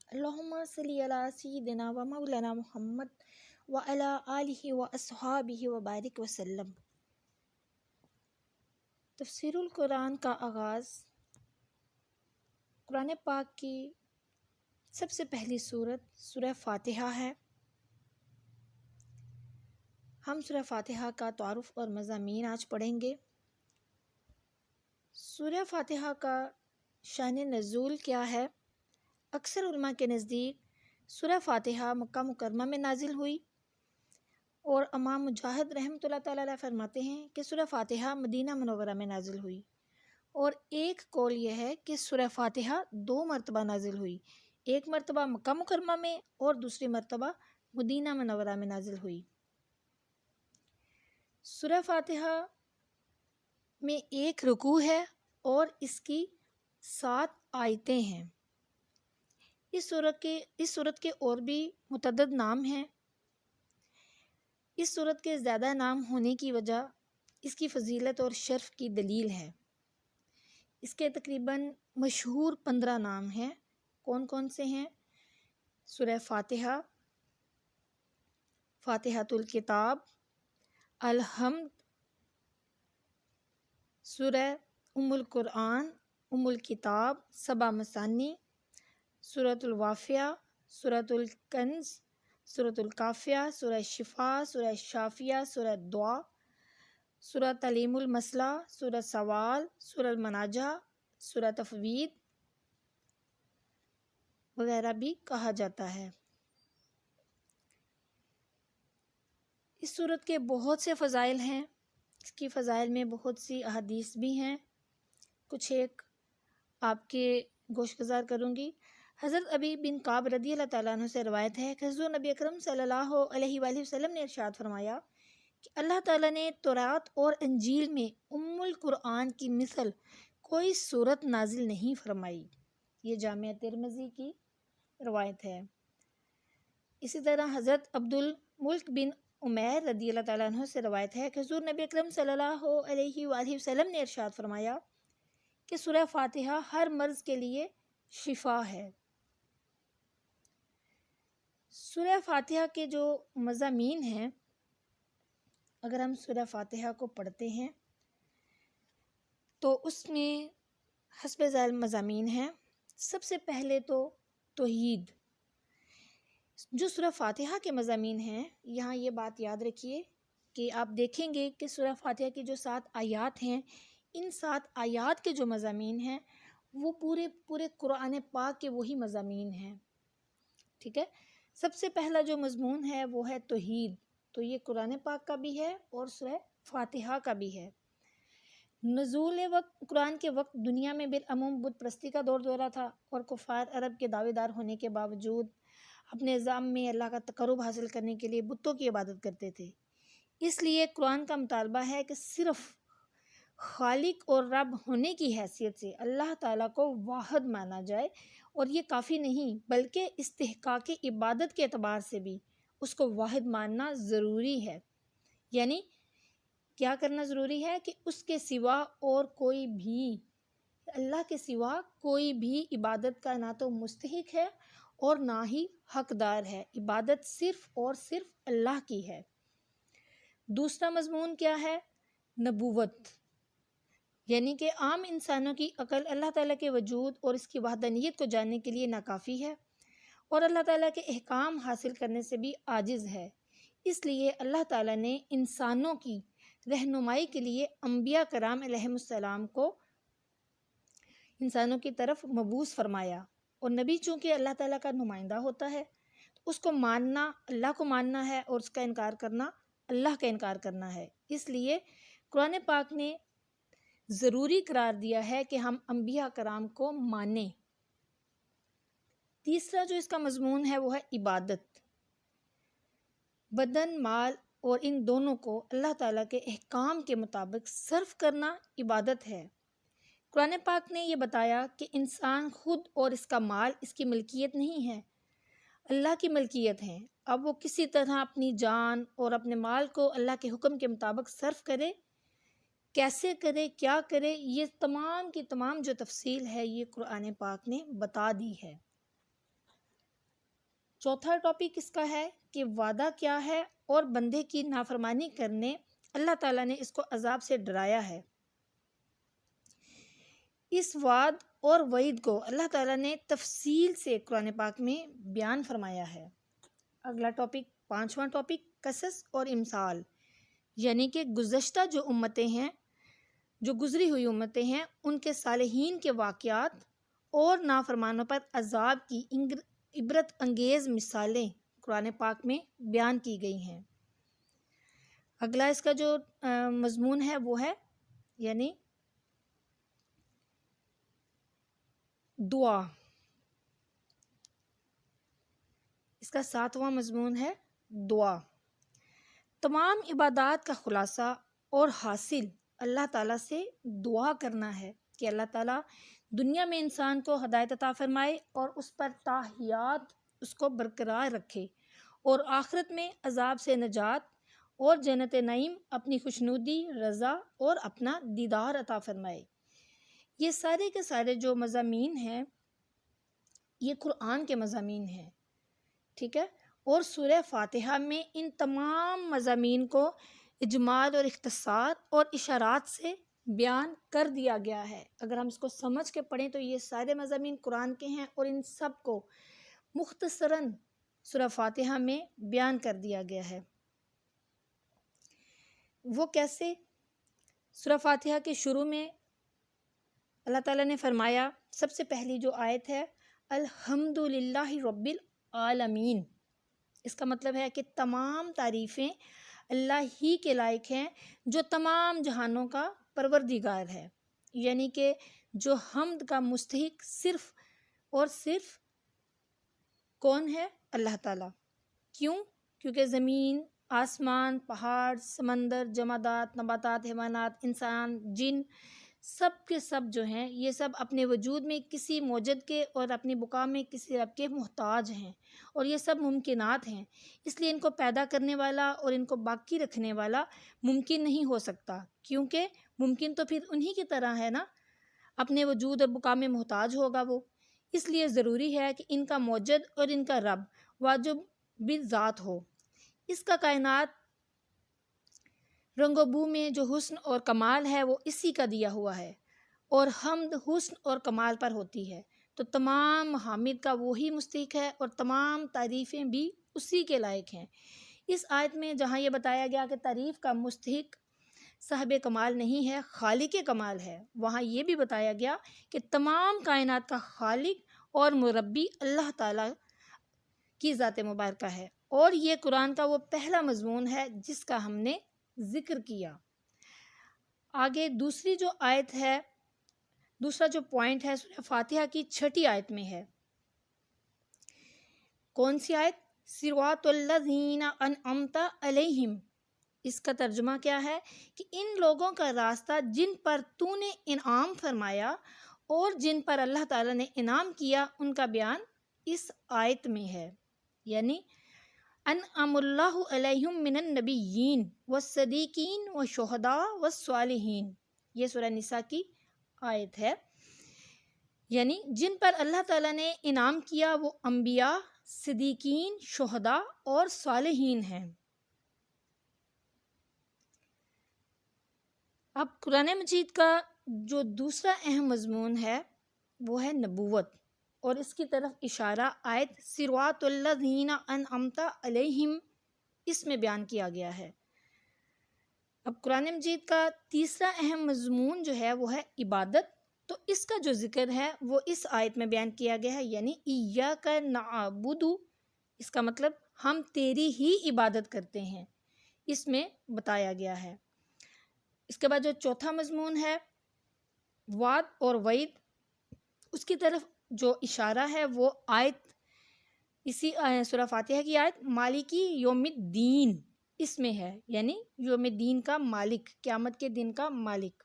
اللہم صلی علی سیدنا و مولانا محمد و علی آلہ و اصحابہ و بارک وسلم۔ تفسیر القرآن کا آغاز قرآن پاک کی سب سے پہلی سورت سورہ فاتحہ ہے۔ ہم سورہ فاتحہ کا تعارف اور مضامین آج پڑھیں گے۔ سورہ فاتحہ کا شان نزول کیا ہے؟ اکثر علماء کے نزدیک سورہ فاتحہ مکہ مکرمہ میں نازل ہوئی، اور امام مجاہد رحمۃ اللہ تعالیٰ علیہ فرماتے ہیں کہ سورہ فاتحہ مدینہ منورہ میں نازل ہوئی، اور ایک قول یہ ہے کہ سورہ فاتحہ 2 مرتبہ نازل ہوئی، ایک مرتبہ مکہ مکرمہ میں اور دوسری مرتبہ مدینہ منورہ میں نازل ہوئی۔ سورہ فاتحہ میں 1 رکوع ہے اور اس کی 7 آیتیں ہیں۔ اس سورت کے اور بھی متعدد نام ہیں۔ اس سورت کے زیادہ نام ہونے کی وجہ اس کی فضیلت اور شرف کی دلیل ہے۔ اس کے تقریباً مشہور 15 نام ہیں۔ کون کون سے ہیں؟ سورہ فاتحہ، فاتحۃ الکتاب، الحمد، سورہ ام القرآن، ام الکتاب، 7 مثانی، سورۃ الواقعہ، سورۃ الکنز، سورۃ الکافیہ، سورہ شفا، سورہ شافیہ، سورہ دعا، سورہ تعلیم المسئلہ، سورہ سوال، سورہ المناجہ، سورہ تفویض وغیرہ بھی کہا جاتا ہے۔ اس سورت کے بہت سے فضائل ہیں۔ اس کی فضائل میں بہت سی احادیث بھی ہیں، کچھ ایک آپ کے گوش گزار کروں گی۔ حضرت ابی بن کعب رضی اللہ تعالیٰ عنہ سے روایت ہے کہ حضور نبی اکرم صلی اللہ علیہ وآلہ وسلم نے ارشاد فرمایا کہ اللہ تعالیٰ نے تورات اور انجیل میں ام القرآن کی مثل کوئی سورت نازل نہیں فرمائی۔ یہ جامع ترمذی کی روایت ہے۔ اسی طرح حضرت عبد الملک بن عمیر رضی اللہ تعالیٰ عنہ سے روایت ہے کہ حضور نبی اکرم صلی اللہ علیہ وآلہ وسلم نے ارشاد فرمایا کہ سورہ فاتحہ ہر مرض کے لیے شفا ہے۔ سورہ فاتحہ کے جو مضامین ہیں، اگر ہم سورہ فاتحہ کو پڑھتے ہیں تو اس میں حسب ذیل مضامین ہیں۔ سب سے پہلے تو توحید۔ جو سورہ فاتحہ کے مضامین ہیں، یہاں یہ بات یاد رکھیے کہ آپ دیکھیں گے کہ سورہ فاتحہ کی جو 7 آیات ہیں، ان 7 آیات کے جو مضامین ہیں وہ پورے قرآن پاک کے وہی مضامین ہیں۔ ٹھیک ہے، سب سے پہلا جو مضمون ہے وہ ہے توحید، تو یہ قرآن پاک کا بھی ہے اور سورہ فاتحہ کا بھی ہے۔ نزول قرآن کے وقت دنیا میں بالعموم بت پرستی کا دورہ تھا، اور کفار عرب کے دعوے دار ہونے کے باوجود اپنے نظام میں اللہ کا تقرب حاصل کرنے کے لیے بتوں کی عبادت کرتے تھے۔ اس لیے قرآن کا مطالبہ ہے کہ صرف خالق اور رب ہونے کی حیثیت سے اللہ تعالیٰ کو واحد مانا جائے، اور یہ کافی نہیں بلکہ استحقاق عبادت کے اعتبار سے بھی اس کو واحد ماننا ضروری ہے۔ یعنی کیا کرنا ضروری ہے کہ اس کے سوا اور کوئی بھی، اللہ کے سوا کوئی بھی عبادت کا نہ تو مستحق ہے اور نہ ہی حقدار ہے۔ عبادت صرف اور صرف اللہ کی ہے۔ دوسرا مضمون کیا ہے؟ نبوت، یعنی کہ عام انسانوں کی عقل اللہ تعالیٰ کے وجود اور اس کی وحدانیت کو جاننے کے لیے ناکافی ہے، اور اللہ تعالیٰ کے احکام حاصل کرنے سے بھی عاجز ہے۔ اس لیے اللہ تعالیٰ نے انسانوں کی رہنمائی کے لیے انبیاء کرام علیہم السلام کو انسانوں کی طرف مبعوث فرمایا، اور نبی چونکہ اللہ تعالیٰ کا نمائندہ ہوتا ہے، اس کو ماننا اللہ کو ماننا ہے، اور اس کا انکار کرنا اللہ کا انکار کرنا ہے۔ اس لیے قرآن پاک نے ضروری قرار دیا ہے کہ ہم انبیاء کرام کو مانیں۔ تیسرا جو اس کا مضمون ہے وہ ہے عبادت۔ بدن، مال اور ان دونوں کو اللہ تعالیٰ کے احکام کے مطابق صرف کرنا عبادت ہے۔ قرآن پاک نے یہ بتایا کہ انسان خود اور اس کا مال اس کی ملکیت نہیں ہے، اللہ کی ملکیت ہے۔ اب وہ کسی طرح اپنی جان اور اپنے مال کو اللہ کے حکم کے مطابق صرف کرے، کیسے کرے، کیا کرے، یہ تمام کی تمام جو تفصیل ہے یہ قرآن پاک نے بتا دی ہے۔ چوتھا ٹاپک اس کا ہے کہ وعدہ کیا ہے اور بندے کی نافرمانی کرنے اللہ تعالیٰ نے اس کو عذاب سے ڈرایا ہے۔ اس وعد اور وعید کو اللہ تعالیٰ نے تفصیل سے قرآن پاک میں بیان فرمایا ہے۔ اگلا ٹاپک، پانچواں ٹاپک، قصص اور امثال، یعنی کہ گزشتہ جو امتیں ہیں، جو گزری ہوئی امتیں ہیں، ان کے صالحین کے واقعات اور نافرمانوں پر عذاب کی عبرت انگیز مثالیں قرآن پاک میں بیان کی گئی ہیں۔ اگلا اس کا جو مضمون ہے وہ ہے یعنی دعا۔ اس کا ساتواں مضمون ہے دعا۔ تمام عبادات کا خلاصہ اور حاصل اللہ تعالیٰ سے دعا کرنا ہے کہ اللہ تعالیٰ دنیا میں انسان کو ہدایت عطا فرمائے اور اس پر تا حیات اس کو برقرار رکھے، اور آخرت میں عذاب سے نجات اور جنت نعیم، اپنی خوشنودی، رضا اور اپنا دیدار عطا فرمائے۔ یہ سارے کے سارے جو مضامین ہیں یہ قرآن کے مضامین ہیں، ٹھیک ہے، اور سورہ فاتحہ میں ان تمام مضامین کو اجمال اور اختصار اور اشارات سے بیان کر دیا گیا ہے۔ اگر ہم اس کو سمجھ کے پڑھیں تو یہ سارے مضامین قرآن کے ہیں، اور ان سب کو مختصراً سورہ فاتحہ میں بیان کر دیا گیا ہے۔ وہ کیسے؟ سورہ فاتحہ کے شروع میں اللہ تعالیٰ نے فرمایا، سب سے پہلی جو آیت ہے الحمدللہ رب العالمین، اس کا مطلب ہے کہ تمام تعریفیں اللہ ہی کے لائق ہیں جو تمام جہانوں کا پروردگار ہے، یعنی کہ جو حمد کا مستحق صرف اور صرف کون ہے؟ اللہ تعالیٰ۔ کیوں؟ کیونکہ زمین، آسمان، پہاڑ، سمندر، جمادات، نباتات، حیوانات، انسان، جن، سب کے سب جو ہیں یہ سب اپنے وجود میں کسی موجد کے اور اپنی بقا میں کسی رب کے محتاج ہیں، اور یہ سب ممکنات ہیں، اس لیے ان کو پیدا کرنے والا اور ان کو باقی رکھنے والا ممکن نہیں ہو سکتا، کیونکہ ممکن تو پھر انہی کی طرح ہے نا، اپنے وجود اور بقا میں محتاج ہوگا وہ، اس لیے ضروری ہے کہ ان کا موجد اور ان کا رب واجب بالذات ہو۔ اس کا کائنات رنگ و بو میں جو حسن اور کمال ہے وہ اسی کا دیا ہوا ہے، اور حمد حسن اور کمال پر ہوتی ہے، تو تمام حامد کا وہی مستحق ہے اور تمام تعریفیں بھی اسی کے لائق ہیں۔ اس آیت میں جہاں یہ بتایا گیا کہ تعریف کا مستحق صاحب کمال نہیں ہے، خالق کمال ہے، وہاں یہ بھی بتایا گیا کہ تمام کائنات کا خالق اور مربی اللہ تعالیٰ کی ذات مبارکہ ہے، اور یہ قرآن کا وہ پہلا مضمون ہے جس کا ہم نے ذکر کیا۔ آگے دوسری جو آیت ہے، دوسرا جو پوائنٹ ہے سورہ فاتحہ کی 6 آیت میں ہے۔ کون سی آیت؟ صراط الذین انعمت علیہم۔ اس کا ترجمہ کیا ہے کہ ان لوگوں کا راستہ جن پر تو نے انعام فرمایا اور جن پر اللہ تعالیٰ نے انعام کیا، ان کا بیان اس آیت میں ہے، یعنی انعم اللہ علیہم من النبیین والصدیقین والشہداء والصالحین، یہ سورہ نساء کی آیت ہے، یعنی جن پر اللہ تعالیٰ نے انعام کیا وہ انبیاء، صدیقین، شہداء اور صالحین ہیں۔ اب قرآن مجید کا جو دوسرا اہم مضمون ہے وہ ہے نبوت، اور اس کی طرف اشارہ آیت صراط الذین انعمت علیہم اس میں بیان کیا گیا ہے۔ اب قرآن مجید کا تیسرا اہم مضمون جو ہے وہ ہے عبادت، تو اس کا جو ذکر ہے وہ اس آیت میں بیان کیا گیا ہے، یعنی ایاک نعبد، اس کا مطلب ہم تیری ہی عبادت کرتے ہیں، اس میں بتایا گیا ہے۔ اس کے بعد جو چوتھا مضمون ہے وعد اور وعید، اس کی طرف جو اشارہ ہے وہ آیت اسی سورہ فاتحہ کی آیت مالکی یوم الدین اس میں ہے، یعنی یوم الدین کا مالک، قیامت کے دن کا مالک۔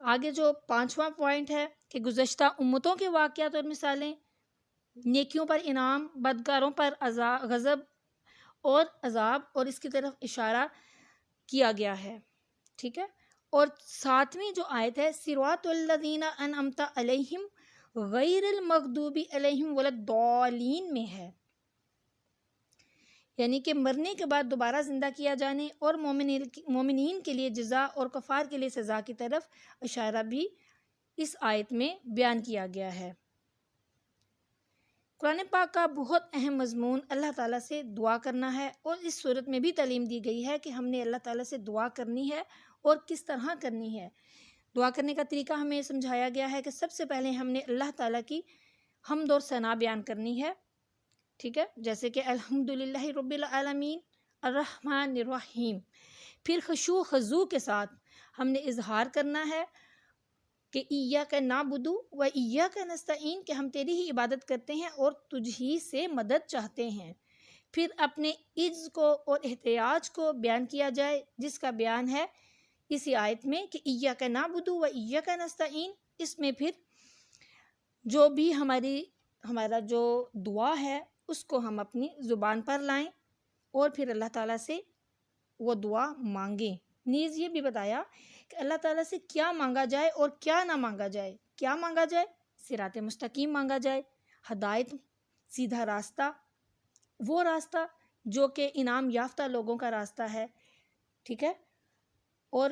آگے جو پانچواں پوائنٹ ہے کہ گزشتہ امتوں کے واقعات اور مثالیں، نیکیوں پر انعام، بدکاروں پر غضب اور عذاب، اور اس کی طرف اشارہ کیا گیا ہے، ٹھیک ہے۔ اور ساتویں جو آیت ہے صراط الذین انعمت علیہم غیر المغضوب علیہم ولا الضالین میں ہے، یعنی کہ مرنے کے بعد دوبارہ زندہ کیا جانے اور مومنین کے لیے جزا اور کفار کے لیے سزا کی طرف اشارہ بھی اس آیت میں بیان کیا گیا ہے۔ قرآن پاک کا بہت اہم مضمون اللہ تعالیٰ سے دعا کرنا ہے، اور اس صورت میں بھی تعلیم دی گئی ہے کہ ہم نے اللہ تعالیٰ سے دعا کرنی ہے اور کس طرح کرنی ہے۔ دعا کرنے کا طریقہ ہمیں سمجھایا گیا ہے کہ سب سے پہلے ہم نے اللہ تعالیٰ کی حمد اور ثنا بیان کرنی ہے، ٹھیک ہے، جیسے کہ الحمدللہ رب العالمین الرحمن الرحیم۔ پھر خشوع خضوع کے ساتھ ہم نے اظہار کرنا ہے کہ ایاک نعبد و ایاک نستعین، کہ ہم تیری ہی عبادت کرتے ہیں اور تجھ ہی سے مدد چاہتے ہیں۔ پھر اپنے عجز کو اور احتیاج کو بیان کیا جائے، جس کا بیان ہے اسی آیت میں کہ ایاک نعبد و ایاک نستعین۔ اس میں پھر جو بھی ہمارا جو دعا ہے اس کو ہم اپنی زبان پر لائیں اور پھر اللہ تعالیٰ سے وہ دعا مانگیں۔ نیز یہ بھی بتایا کہ اللہ تعالیٰ سے کیا مانگا جائے اور کیا نہ مانگا جائے۔ کیا مانگا جائے؟ صراط مستقیم مانگا جائے، ہدایت، سیدھا راستہ، وہ راستہ جو کہ انعام یافتہ لوگوں کا راستہ ہے، ٹھیک ہے، اور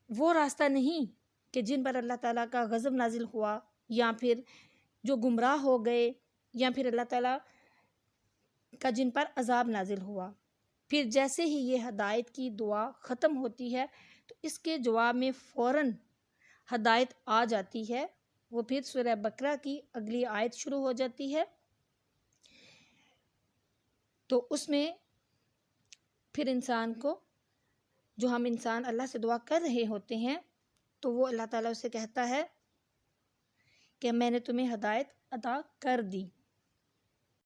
وہ راستہ نہیں کہ جن پر اللہ تعالیٰ کا غضب نازل ہوا، یا پھر جو گمراہ ہو گئے، یا پھر اللہ تعالیٰ کا جن پر عذاب نازل ہوا۔ پھر جیسے ہی یہ ہدایت کی دعا ختم ہوتی ہے تو اس کے جواب میں فوراً ہدایت آ جاتی ہے، وہ پھر سورہ بقرہ کی اگلی آیت شروع ہو جاتی ہے۔ تو اس میں پھر انسان کو، جو ہم انسان اللہ سے دعا کر رہے ہوتے ہیں، تو وہ اللہ تعالیٰ اسے کہتا ہے کہ میں نے تمہیں ہدایت عطا کر دی۔